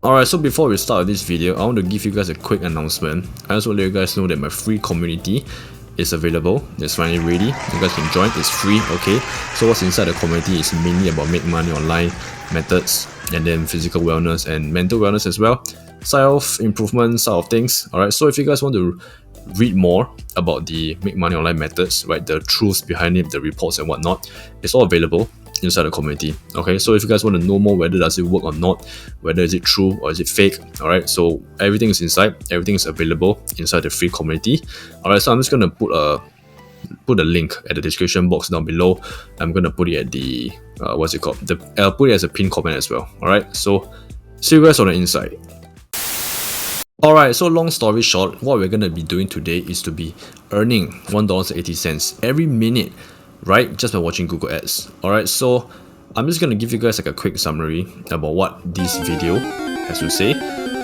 Alright, so before we start this video, I want to give you guys a quick announcement. I just want to let you guys know that my free community is available. It's finally ready. You guys can join. It's free, okay? So what's inside the community is mainly about make money online methods, and then physical wellness and mental wellness as well. Self-improvement side of things. Alright, so if you guys want to read more about the make money online methods, right, the truths behind it, the reports and whatnot, it's all available inside the community. Okay, so if you guys want to know more whether does it work or not, whether is it true or is it fake, all right, so everything is inside, everything is available inside the free community. All right, so I'm just gonna put a link at the description box down below. I'm gonna put it at the what's it called, I'll put it as a pinned comment as well. All right, so see you guys on the inside. Alright, so long story short, what we're going to be doing today is to be earning $1.80 every minute, right, just by watching Google Ads. Alright, so I'm just going to give you guys like a quick summary about what this video has to say.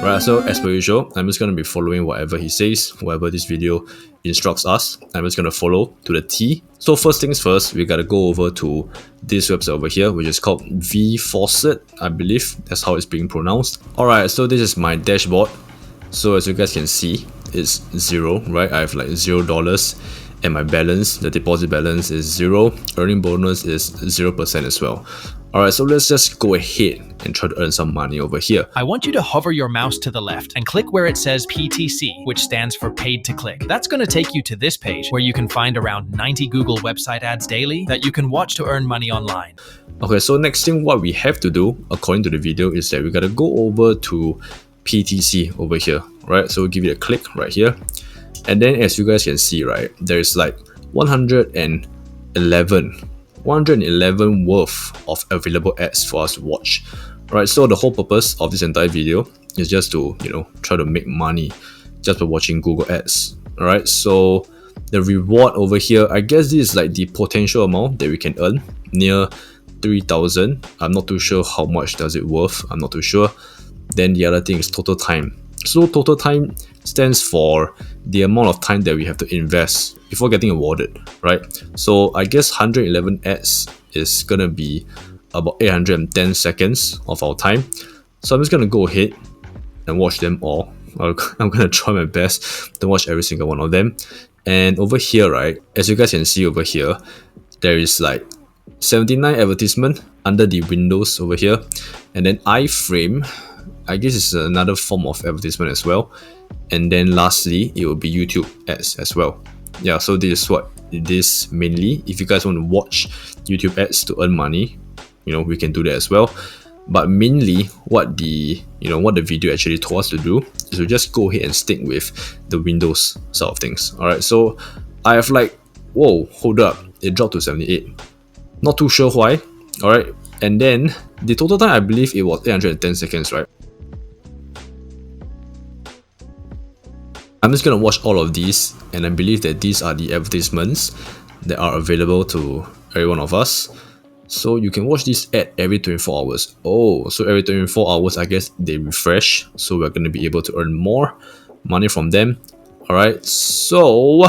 Right, so as per usual, I'm just going to be following whatever he says, whatever this video instructs us. I'm just going to follow to the T. So first things first, we got to go over to this website over here, which is called Vie Faucet, I believe that's how it's being pronounced. Alright, so this is my dashboard. So as you guys can see, it's zero, right? I have like $0 and my balance, the deposit balance is zero. Earning bonus is 0% as well. Alright, so let's just go ahead and try to earn some money over here. I want you to hover your mouse to the left and click where it says PTC, which stands for paid to click. That's going to take you to this page where you can find around 90 Google website ads daily that you can watch to earn money online. Okay, so next thing what we have to do, according to the video, is that we gotta go over to PTC over here, right? So we'll give it a click right here, and then as you guys can see, right, there's like 111 worth of available ads for us to watch, right? So the whole purpose of this entire video is just to, you know, try to make money just by watching Google Ads. All right, so the reward over here, I guess this is like the potential amount that we can earn, near 3,000. I'm not too sure how much does it worth, I'm not too sure. Then the other thing is total time. So total time stands for the amount of time that we have to invest before getting awarded, right? So I guess 111 ads is gonna be about 810 seconds of our time. So I'm just gonna go ahead and watch them all. I'm gonna try my best to watch every single one of them. And over here, right, as you guys can see over here, there is like 79 advertisement under the windows over here, and then iframe, I guess it's another form of advertisement as well. And then lastly, it will be YouTube ads as well. Yeah, so this is what it is mainly. If you guys want to watch YouTube ads to earn money, you know, we can do that as well. But mainly what the video actually told us to do is to just go ahead and stick with the Windows side of things. Alright, so I have like, whoa, hold up, it dropped to 78. Not too sure why. Alright, and then the total time, I believe it was 810 seconds, right? I'm just gonna watch all of these, and I believe that these are the advertisements that are available to every one of us. So you can watch this ad every 24 hours. Oh, so every 24 hours, I guess they refresh. So we're gonna be able to earn more money from them. Alright, so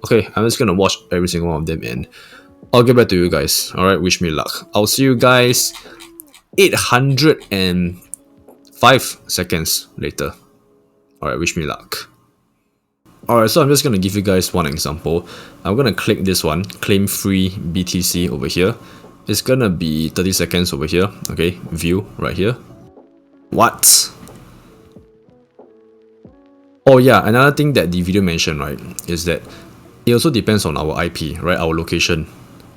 okay, I'm just gonna watch every single one of them and I'll get back to you guys. Alright, wish me luck. I'll see you guys 805 seconds later. Alright, wish me luck. Alright, so I'm just going to give you guys one example. I'm going to click this one, claim free BTC over here. It's going to be 30 seconds over here. Okay, view right here. What? Oh yeah, another thing that the video mentioned, right, is that it also depends on our IP, right, our location,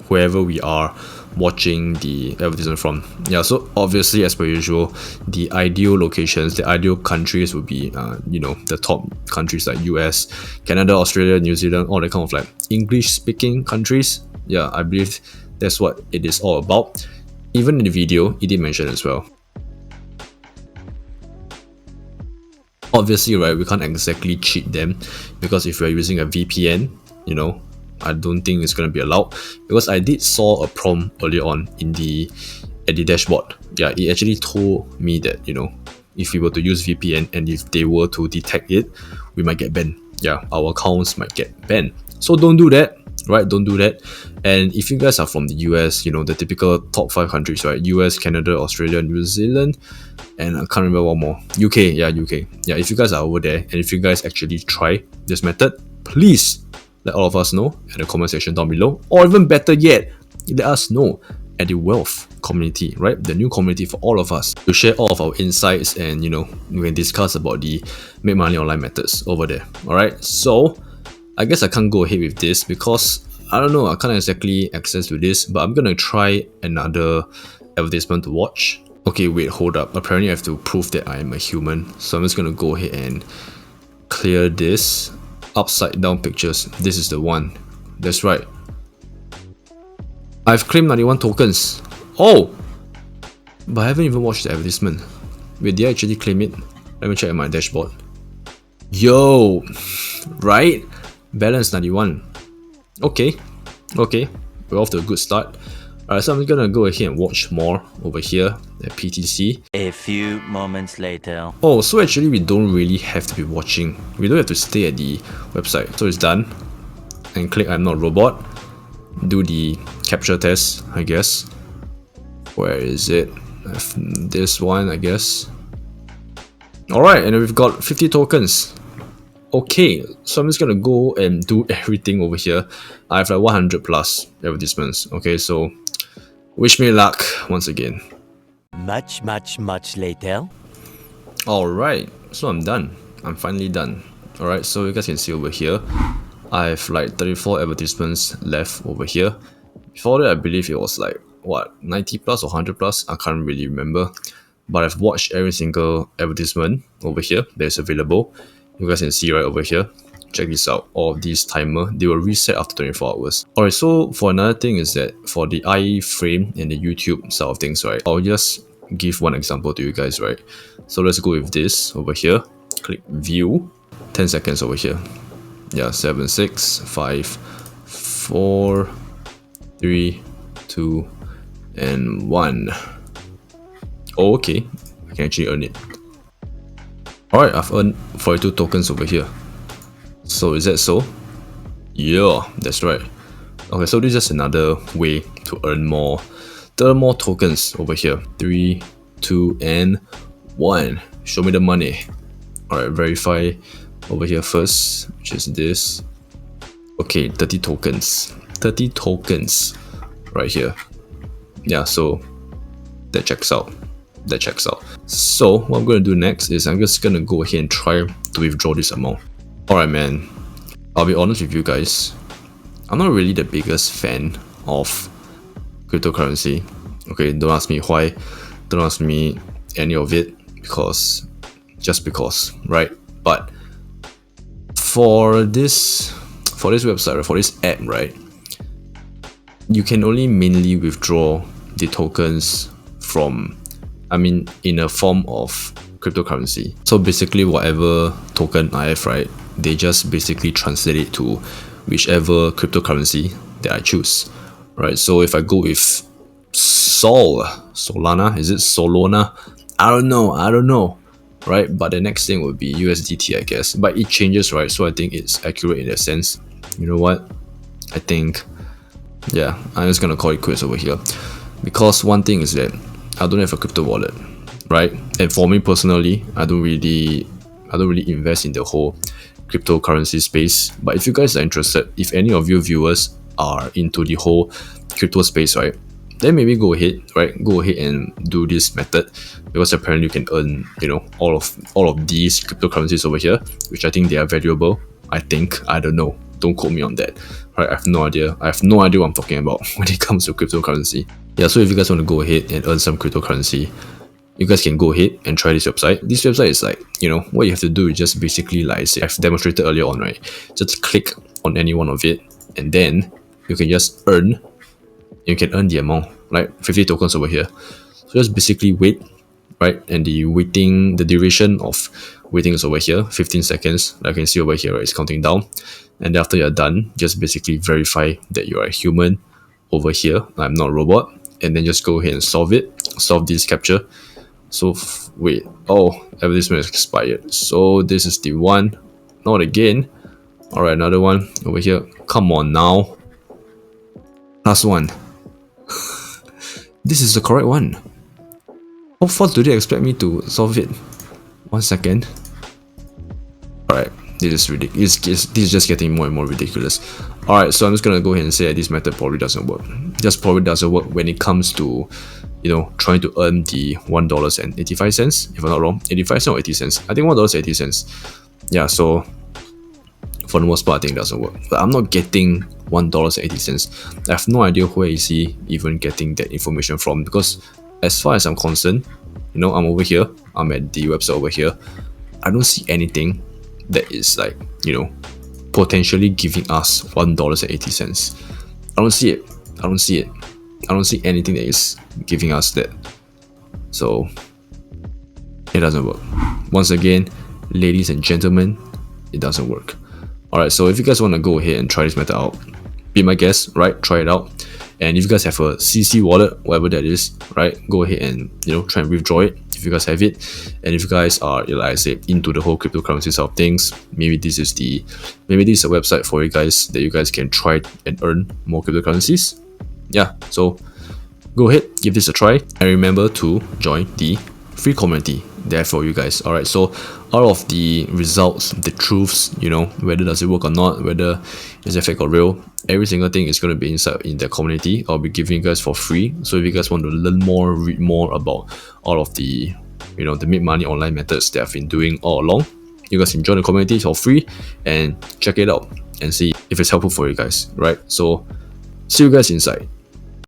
wherever we are watching the advertisement from. Yeah, so obviously, as per usual, the ideal locations, the ideal countries would be you know, the top countries like US, Canada, Australia, New Zealand, all that kind of like English speaking countries. Yeah, I believe that's what it is all about. Even in the video, it did mention as well. Obviously, right, we can't exactly cheat them, because if we're using a VPN, you know, I don't think it's going to be allowed, because I did saw a prompt earlier on at the dashboard. Yeah, it actually told me that, you know, if we were to use VPN and if they were to detect it, we might get banned. Yeah, our accounts might get banned. So don't do that. right? Don't do that. And if you guys are from the US, you know, the typical top 5 countries, right? US, Canada, Australia, New Zealand, and I can't remember one more. UK, yeah, UK. Yeah, if you guys are over there and if you guys actually try this method, please let all of us know in the comment section down below. Or even better yet, let us know at the Wealth community, right? The new community for all of us to share all of our insights, and you know, we can discuss about the make money online methods over there. Alright, so I guess I can't go ahead with this because I don't know, I can't exactly access to this, but I'm gonna try another advertisement to watch. Okay, wait, hold up. Apparently I have to prove that I am a human. So I'm just gonna go ahead and clear this. Upside down pictures. This is the one. That's right. I've claimed 91 tokens. Oh! But I haven't even watched the advertisement. Wait, did I actually claim it? Let me check my dashboard. Yo! Right? Balance 91. Okay. Okay. We're off to a good start. Alright, so I'm gonna go ahead and watch more over here at PTC. A few moments later. Oh, so actually we don't really have to be watching. We don't have to stay at the website. So it's done. And click I'm not a robot. Do the capture test, I guess. Where is it? This one, I guess. Alright, and we've got 50 tokens. Okay, so I'm just gonna go and do everything over here. I have like 100 plus advertisements. Okay, so wish me luck once again. Much later. Alright, so I'm done. I'm finally done. Alright, so you guys can see over here, I have like 34 advertisements left over here. Before that, I believe it was like, what, 90 plus or 100 plus? I can't really remember. But I've watched every single advertisement over here that is available. You guys can see right over here. Check this out. All of these timer, they will reset after 24 hours. Alright, so for another thing is that for the iframe and the YouTube side of things, right, I'll just give one example to you guys, right? So let's go with this over here. Click view. 10 seconds over here. Yeah, 7, 6, 5, 4, 3, 2, and 1. Oh, okay. I can actually earn it. Alright, I've earned 42 tokens over here. So is that so? Yeah, that's right. Okay, so this is just another way to earn more. There are more tokens over here. 3, 2, and 1. Show me the money. Alright, verify over here first, which is this. Okay, 30 tokens. 30 tokens right here. Yeah, so that checks out. That checks out. So what I'm going to do next is I'm just going to go ahead and try to withdraw this amount. Alright man, I'll be honest with you guys. I'm not really the biggest fan of cryptocurrency. Okay, don't ask me why. Don't ask me any of it because, just because, right? But for this website, or for this app, right, you can only mainly withdraw the tokens from, I mean, in a form of cryptocurrency. So basically whatever token I have, right, they just basically translate it to whichever cryptocurrency that I choose, right? So if I go with Solana, is it Solana? I don't know, right? But the next thing would be USDT, I guess. But it changes, right? So I think it's accurate in that sense. You know what? I think, yeah, I'm just gonna call it quits over here. Because one thing is that I don't have a crypto wallet, right? And for me personally, I don't really invest in the whole cryptocurrency space. But if you guys are interested, if any of you viewers are into the whole crypto space, right, then maybe go ahead, right? Go ahead and do this method, because apparently you can earn, you know, all of these cryptocurrencies over here, which I think they are valuable. I think, I don't know. Don't quote me on that. Right? I have no idea. I have no idea what I'm talking about when it comes to cryptocurrency. Yeah, so if you guys want to go ahead and earn some cryptocurrency, you guys can go ahead and try this website. This website is like, you know, what you have to do is just basically, like I said, I've demonstrated earlier on, right? Just click on any one of it, and then you can just earn. You can earn the amount, like 50 tokens over here. So just basically wait, right? And the duration of waiting is over here, 15 seconds. Like I can see over here, right? It's counting down. And after you're done, just basically verify that you are a human over here. I'm not a robot. And then just go ahead and solve this capture. So wait, oh, advertisement is expired. So this is the one, not again. All right, another one over here. Come on now. Last one. This is the correct one. How fast do they expect me to solve it? 1 second. Alright, this is ridiculous. This is just getting more and more ridiculous. Alright, so I'm just gonna go ahead and say that this method probably doesn't work. Just probably doesn't work when it comes to, you know, trying to earn the $1.85, if I'm not wrong. 85 cents or 80 cents. I think $1.80. Yeah, so for the most part, I think it doesn't work. But I'm not getting $1.80. I have no idea where is he even getting that information from, because as far as I'm concerned, you know, I'm over here, I'm at the website over here, I don't see anything that is like, you know, potentially giving us $1.80. I don't see it. I don't see it. I don't see anything that is giving us that. So it doesn't work. Once again, ladies and gentlemen, it doesn't work. Alright, so if you guys want to go ahead and try this method out, be my guest, right? Try it out. And if you guys have a CC wallet, whatever that is, right, go ahead and, you know, try and withdraw it if you guys have it. And if you guys are, like I said, into the whole cryptocurrency side of things, maybe this is a website for you guys that you guys can try and earn more cryptocurrencies. Yeah, so go ahead, give this a try, and remember to join the free community there for you guys. Alright, so all of the results, the truths, you know, whether does it work or not, whether is it fake or real, every single thing is going to be inside in the community. I'll be giving you guys for free. So if you guys want to learn more, read more about all of the, you know, the make money online methods that I've been doing all along, you guys can join the community for free and check it out and see if it's helpful for you guys, right? So see you guys inside.